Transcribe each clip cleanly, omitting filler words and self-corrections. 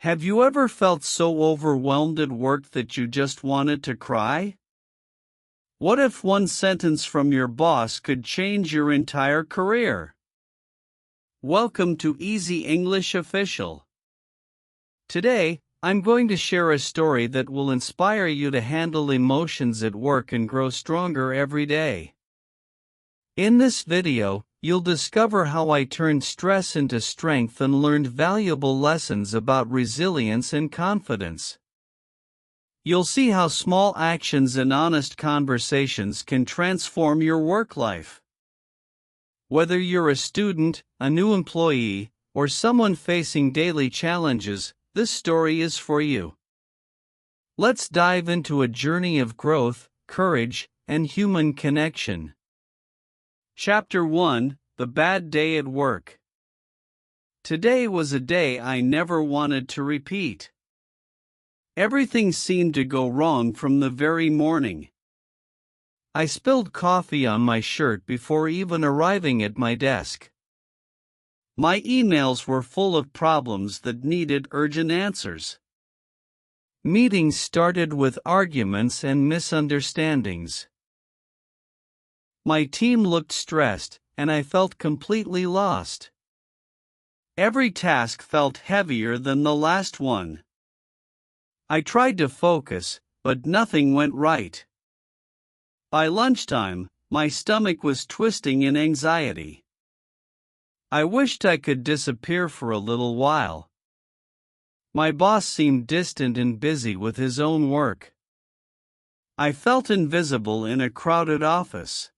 Have you ever felt so overwhelmed at work that you just wanted to cry? What if one sentence from your boss could change your entire career? Welcome to Easy English Official. Today, I'm going to share a story that will inspire you to handle emotions at work and grow stronger every day. In this video, you'll discover how I turned stress into strength and learned valuable lessons about resilience and confidence. You'll see how small actions and honest conversations can transform your work life. Whether you're a student, a new employee, or someone facing daily challenges, this story is for you. Let's dive into a journey of growth, courage, and human connection. Chapter 1: The Bad Day at Work. Today was a day I never wanted to repeat. Everything seemed to go wrong from the very morning. I spilled coffee on my shirt before even arriving at my desk. My emails were full of problems that needed urgent answers. Meetings started with arguments and misunderstandings. My team looked stressed, and I felt completely lost. Every task felt heavier than the last one. I tried to focus, but nothing went right. By lunchtime, my stomach was twisting in anxiety. I wished I could disappear for a little while. My boss seemed distant and busy with his own work. I felt invisible in a crowded office.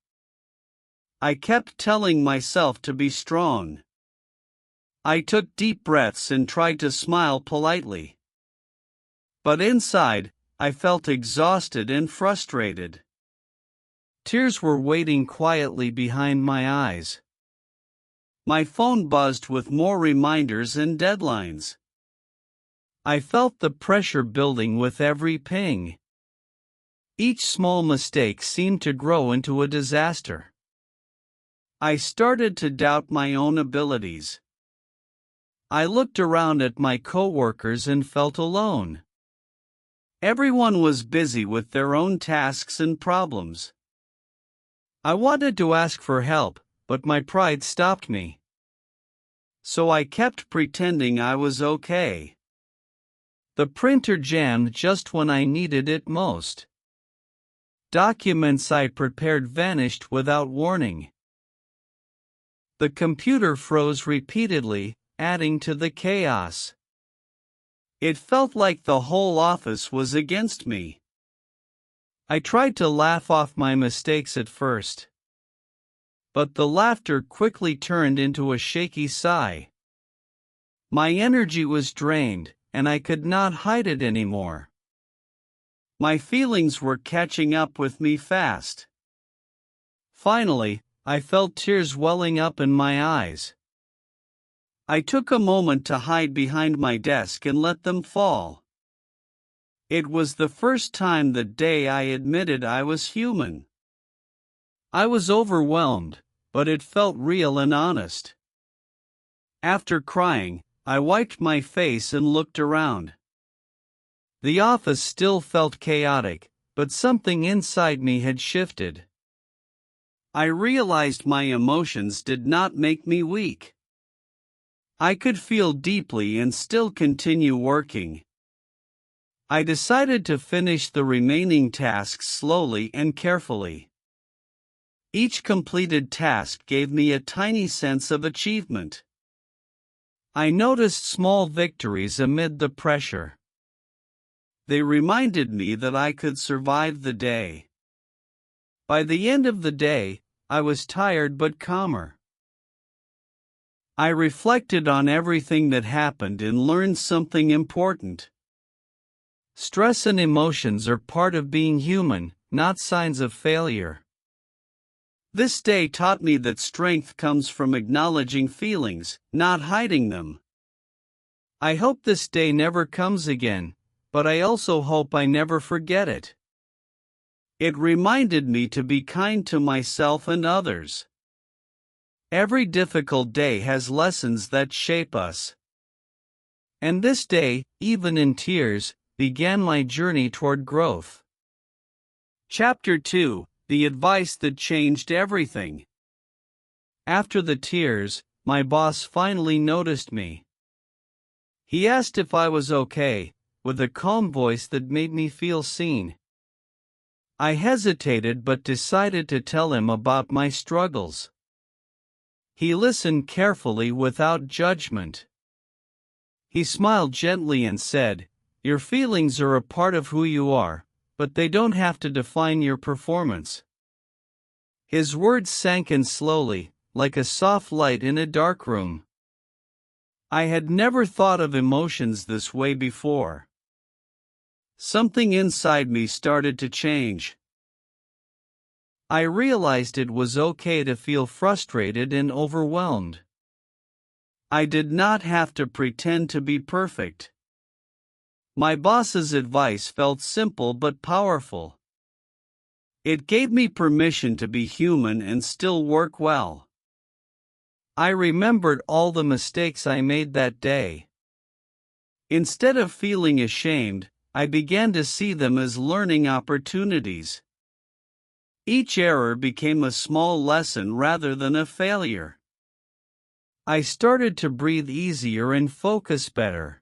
I kept telling myself to be strong. I took deep breaths and tried to smile politely. But inside, I felt exhausted and frustrated. Tears were waiting quietly behind my eyes. My phone buzzed with more reminders and deadlines. I felt the pressure building with every ping. Each small mistake seemed to grow into a disaster. I started to doubt my own abilities. I looked around at my coworkers and felt alone. Everyone was busy with their own tasks and problems. I wanted to ask for help, but my pride stopped me. So I kept pretending I was okay. The printer jammed just when I needed it most. Documents I prepared vanished without warning. The computer froze repeatedly, adding to the chaos. It felt like the whole office was against me. I tried to laugh off my mistakes at first. But the laughter quickly turned into a shaky sigh. My energy was drained, and I could not hide it anymore. My feelings were catching up with me fast. Finally, I felt tears welling up in my eyes. I took a moment to hide behind my desk and let them fall. It was the first time that day I admitted I was human. I was overwhelmed, but it felt real and honest. After crying, I wiped my face and looked around. The office still felt chaotic, but something inside me had shifted. I realized my emotions did not make me weak. I could feel deeply and still continue working. I decided to finish the remaining tasks slowly and carefully. Each completed task gave me a tiny sense of achievement. I noticed small victories amid the pressure. They reminded me that I could survive the day. By the end of the day, I was tired but calmer. I reflected on everything that happened and learned something important. Stress and emotions are part of being human, not signs of failure. This day taught me that strength comes from acknowledging feelings, not hiding them. I hope this day never comes again, but I also hope I never forget it. It reminded me to be kind to myself and others. Every difficult day has lessons that shape us. And this day, even in tears, began my journey toward growth. Chapter 2: The Advice That Changed Everything. After the tears, my boss finally noticed me. He asked if I was okay, with a calm voice that made me feel seen. I hesitated but decided to tell him about my struggles. He listened carefully without judgment. He smiled gently and said, "Your feelings are a part of who you are, but they don't have to define your performance." His words sank in slowly, like a soft light in a dark room. I had never thought of emotions this way before. Something inside me started to change. I realized it was okay to feel frustrated and overwhelmed. I did not have to pretend to be perfect. My boss's advice felt simple but powerful. It gave me permission to be human and still work well. I remembered all the mistakes I made that day. Instead of feeling ashamed, I began to see them as learning opportunities. Each error became a small lesson rather than a failure. I started to breathe easier and focus better.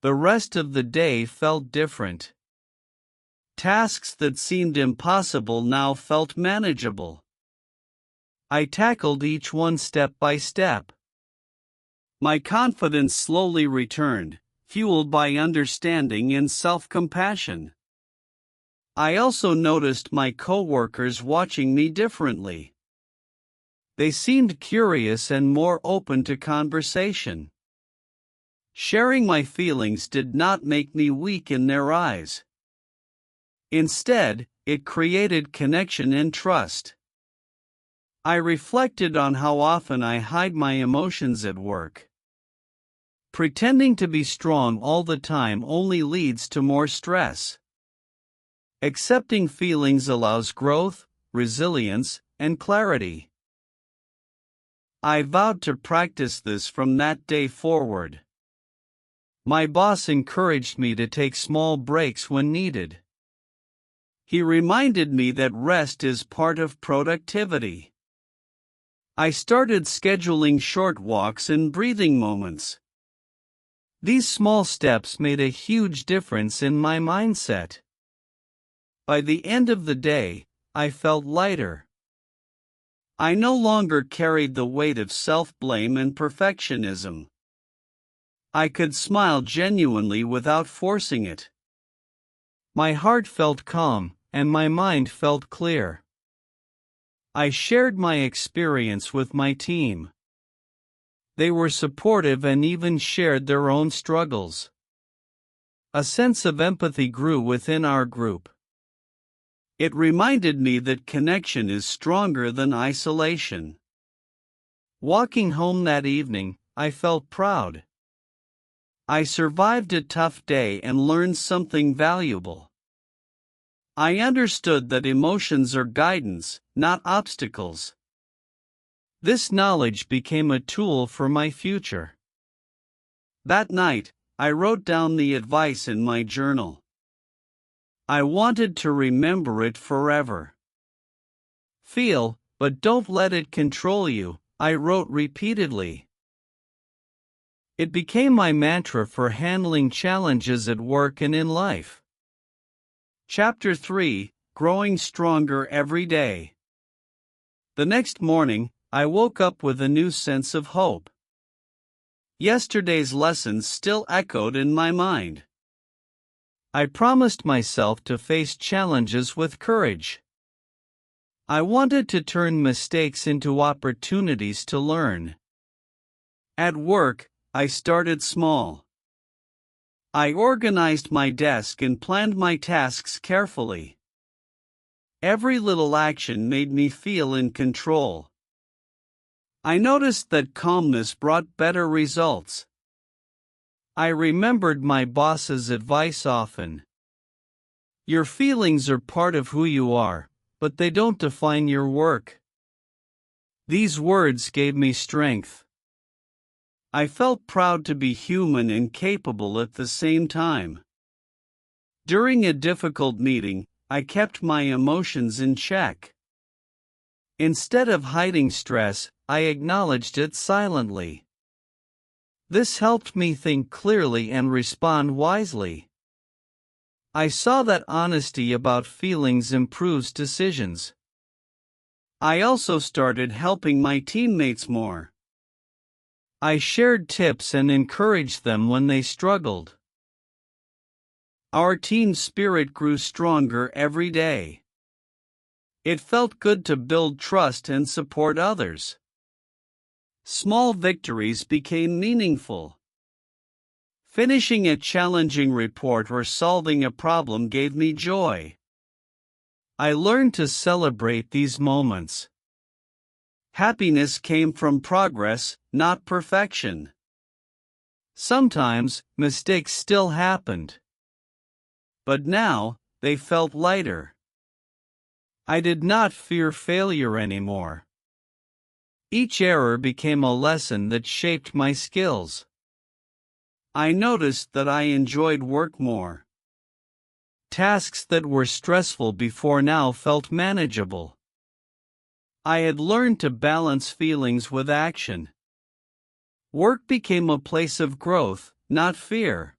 The rest of the day felt different. Tasks that seemed impossible now felt manageable. I tackled each one step by step. My confidence slowly returned, fueled by understanding and self-compassion. I also noticed my coworkers watching me differently. They seemed curious and more open to conversation. Sharing my feelings did not make me weak in their eyes. Instead, it created connection and trust. I reflected on how often I hide my emotions at work. Pretending to be strong all the time only leads to more stress. Accepting feelings allows growth, resilience, and clarity. I vowed to practice this from that day forward. My boss encouraged me to take small breaks when needed. He reminded me that rest is part of productivity. I started scheduling short walks and breathing moments. These small steps made a huge difference in my mindset. By the end of the day, I felt lighter. I no longer carried the weight of self-blame and perfectionism. I could smile genuinely without forcing it. My heart felt calm, and my mind felt clear. I shared my experience with my team. They were supportive and even shared their own struggles. A sense of empathy grew within our group. It reminded me that connection is stronger than isolation. Walking home that evening, I felt proud. I survived a tough day and learned something valuable. I understood that emotions are guidance, not obstacles. This knowledge became a tool for my future. That night, I wrote down the advice in my journal. I wanted to remember it forever. Feel, but don't let it control you, I wrote repeatedly. It became my mantra for handling challenges at work and in life. Chapter 3: Growing Stronger Every Day. The next morning, I woke up with a new sense of hope. Yesterday's lessons still echoed in my mind. I promised myself to face challenges with courage. I wanted to turn mistakes into opportunities to learn. At work, I started small. I organized my desk and planned my tasks carefully. Every little action made me feel in control. I noticed that calmness brought better results. I remembered my boss's advice often. Your feelings are part of who you are, but they don't define your work. These words gave me strength. I felt proud to be human and capable at the same time. During a difficult meeting, I kept my emotions in check. Instead of hiding stress, I acknowledged it silently. This helped me think clearly and respond wisely. I saw that honesty about feelings improves decisions. I also started helping my teammates more. I shared tips and encouraged them when they struggled. Our team spirit grew stronger every day. It felt good to build trust and support others. Small victories became meaningful. Finishing a challenging report or solving a problem gave me joy. I learned to celebrate these moments. Happiness came from progress, not perfection. Sometimes, mistakes still happened. But now, they felt lighter. I did not fear failure anymore. Each error became a lesson that shaped my skills. I noticed that I enjoyed work more. Tasks that were stressful before now felt manageable. I had learned to balance feelings with action. Work became a place of growth, not fear.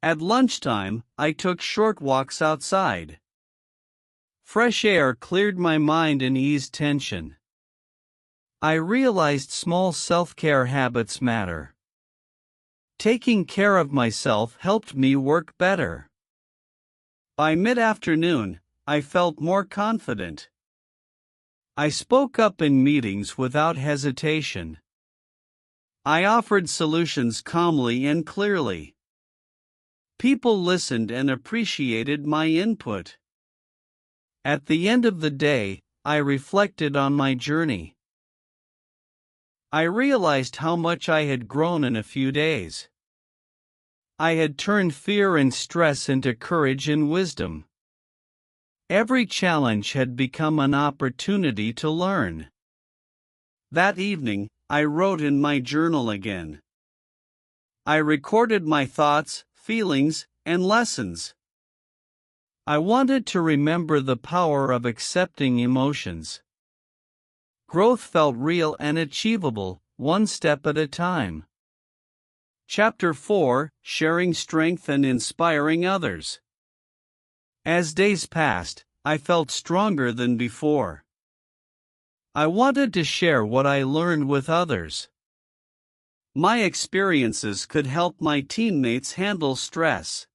At lunchtime, I took short walks outside. Fresh air cleared my mind and eased tension. I realized small self-care habits matter. Taking care of myself helped me work better. By mid-afternoon, I felt more confident. I spoke up in meetings without hesitation. I offered solutions calmly and clearly. People listened and appreciated my input. At the end of the day, I reflected on my journey. I realized how much I had grown in a few days. I had turned fear and stress into courage and wisdom. Every challenge had become an opportunity to learn. That evening, I wrote in my journal again. I recorded my thoughts, feelings, and lessons. I wanted to remember the power of accepting emotions. Growth felt real and achievable, one step at a time. Chapter 4: Sharing Strength and Inspiring Others. As days passed, I felt stronger than before. I wanted to share what I learned with others. My experiences could help my teammates handle stress.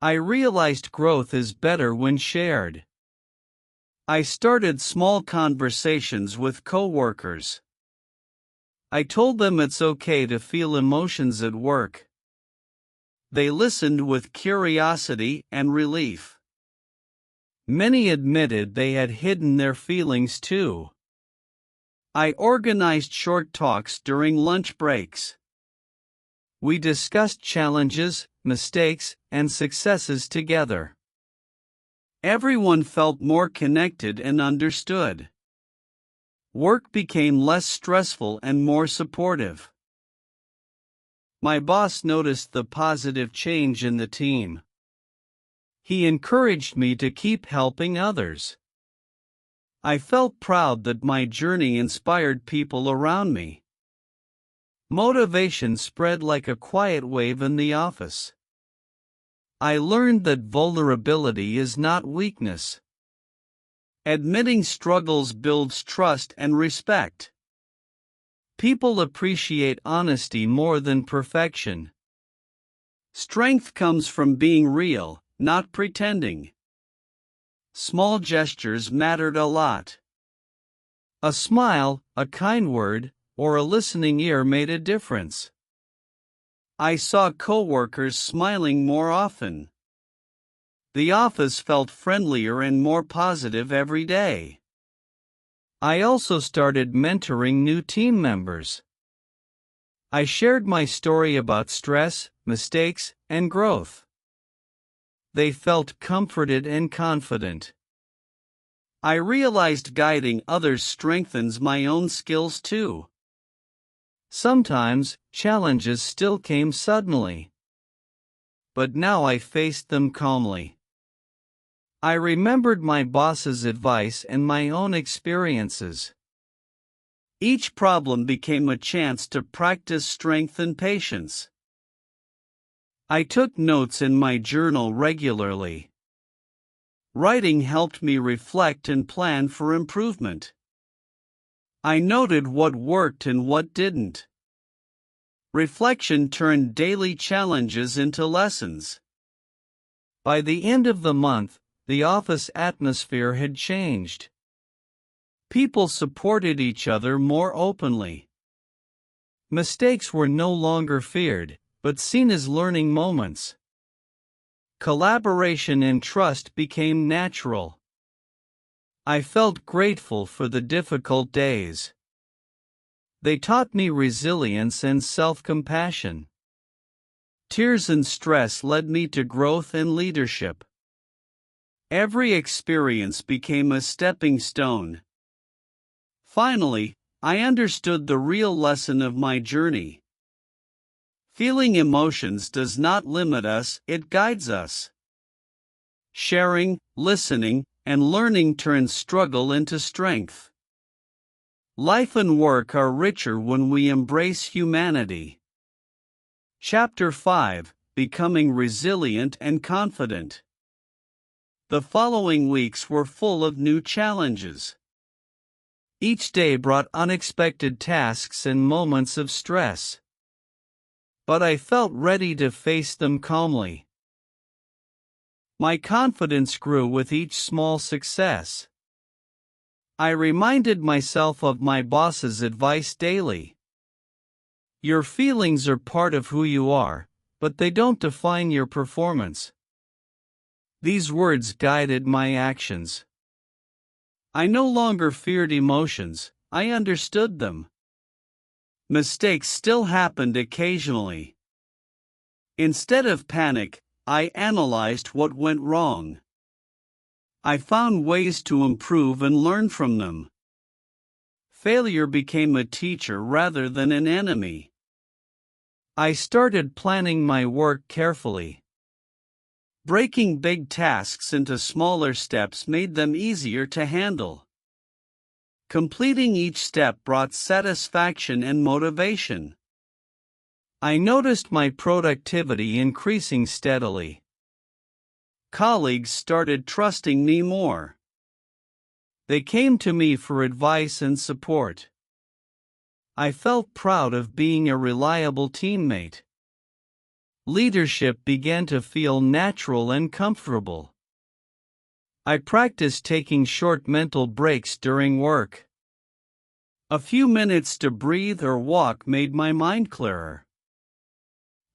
I realized growth is better when shared. I started small conversations with coworkers. I told them it's okay to feel emotions at work. They listened with curiosity and relief. Many admitted they had hidden their feelings too. I organized short talks during lunch breaks. We discussed challenges, mistakes, and successes together. Everyone felt more connected and understood. Work became less stressful and more supportive. My boss noticed the positive change in the team. He encouraged me to keep helping others. I felt proud that my journey inspired people around me. Motivation spread like a quiet wave in the office. I learned that vulnerability is not weakness. Admitting struggles builds trust and respect. People appreciate honesty more than perfection. Strength comes from being real, not pretending. Small gestures mattered a lot. A smile, a kind word, or a listening ear made a difference. I saw coworkers smiling more often. The office felt friendlier and more positive every day. I also started mentoring new team members. I shared my story about stress, mistakes, and growth. They felt comforted and confident. I realized guiding others strengthens my own skills too. Sometimes, challenges still came suddenly. But now I faced them calmly. I remembered my boss's advice and my own experiences. Each problem became a chance to practice strength and patience. I took notes in my journal regularly. Writing helped me reflect and plan for improvement. I noted what worked and what didn't. Reflection turned daily challenges into lessons. By the end of the month, the office atmosphere had changed. People supported each other more openly. Mistakes were no longer feared, but seen as learning moments. Collaboration and trust became natural. I felt grateful for the difficult days. They taught me resilience and self-compassion. Tears and stress led me to growth and leadership. Every experience became a stepping stone. Finally, I understood the real lesson of my journey. Feeling emotions does not limit us, it guides us. Sharing, listening, and learning turns struggle into strength. Life and work are richer when we embrace humanity. Chapter 5: Becoming Resilient and Confident. The following weeks were full of new challenges. Each day brought unexpected tasks and moments of stress. But I felt ready to face them calmly. My confidence grew with each small success. I reminded myself of my boss's advice daily. Your feelings are part of who you are, but they don't define your performance. These words guided my actions. I no longer feared emotions, I understood them. Mistakes still happened occasionally. Instead of panic, I analyzed what went wrong. I found ways to improve and learn from them. Failure became a teacher rather than an enemy. I started planning my work carefully. Breaking big tasks into smaller steps made them easier to handle. Completing each step brought satisfaction and motivation. I noticed my productivity increasing steadily. Colleagues started trusting me more. They came to me for advice and support. I felt proud of being a reliable teammate. Leadership began to feel natural and comfortable. I practiced taking short mental breaks during work. A few minutes to breathe or walk made my mind clearer.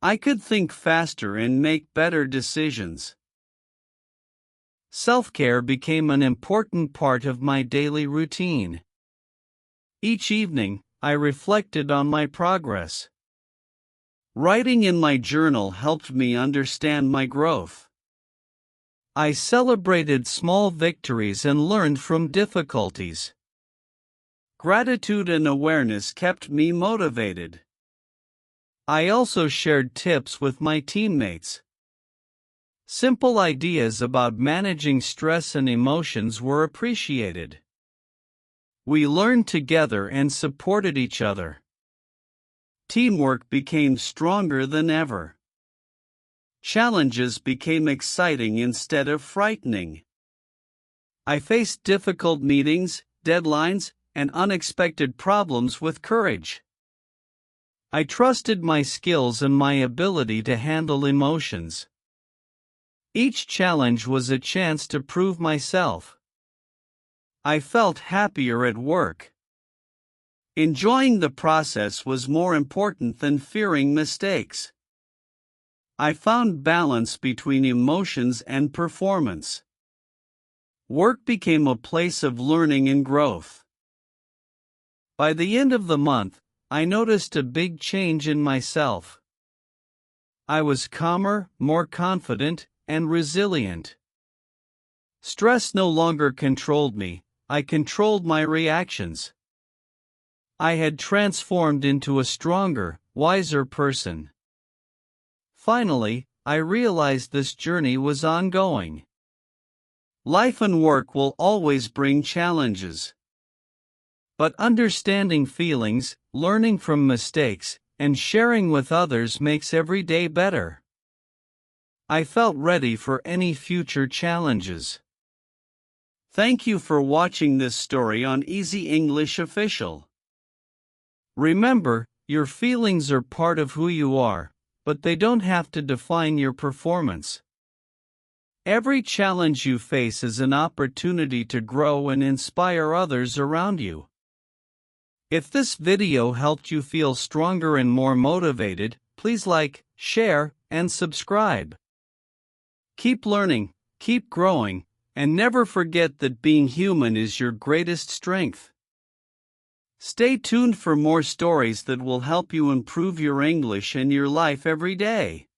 I could think faster and make better decisions. Self-care became an important part of my daily routine. Each evening, I reflected on my progress. Writing in my journal helped me understand my growth. I celebrated small victories and learned from difficulties. Gratitude and awareness kept me motivated. I also shared tips with my teammates. Simple ideas about managing stress and emotions were appreciated. We learned together and supported each other. Teamwork became stronger than ever. Challenges became exciting instead of frightening. I faced difficult meetings, deadlines, and unexpected problems with courage. I trusted my skills and my ability to handle emotions. Each challenge was a chance to prove myself. I felt happier at work. Enjoying the process was more important than fearing mistakes. I found balance between emotions and performance. Work became a place of learning and growth. By the end of the month, I noticed a big change in myself. I was calmer, more confident, and resilient. Stress no longer controlled me, I controlled my reactions. I had transformed into a stronger, wiser person. Finally, I realized this journey was ongoing. Life and work will always bring challenges. But understanding feelings, learning from mistakes, and sharing with others makes every day better. I felt ready for any future challenges. Thank you for watching this story on Easy English Official. Remember, your feelings are part of who you are, but they don't have to define your performance. Every challenge you face is an opportunity to grow and inspire others around you. If this video helped you feel stronger and more motivated, please like, share, and subscribe. Keep learning, keep growing, and never forget that being human is your greatest strength. Stay tuned for more stories that will help you improve your English and your life every day.